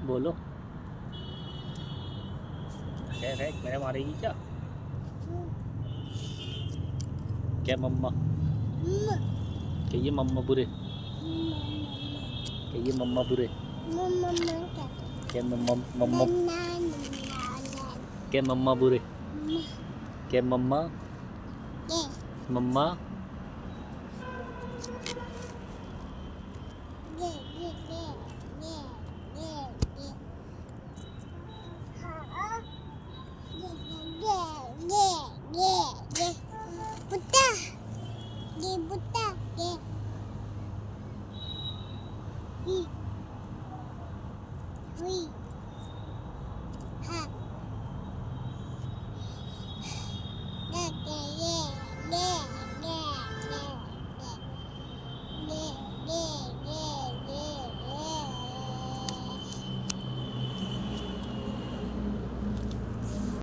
बोलो। है मेरे मारेगी क्या? क्या मम्मा? कहिए मम्मा बुरे। कहिए मम्मा बुरे। क्या मम्मा मम्मा? क्या मम्मा बुरे? क्या मम्मा? मम्मा? Buta,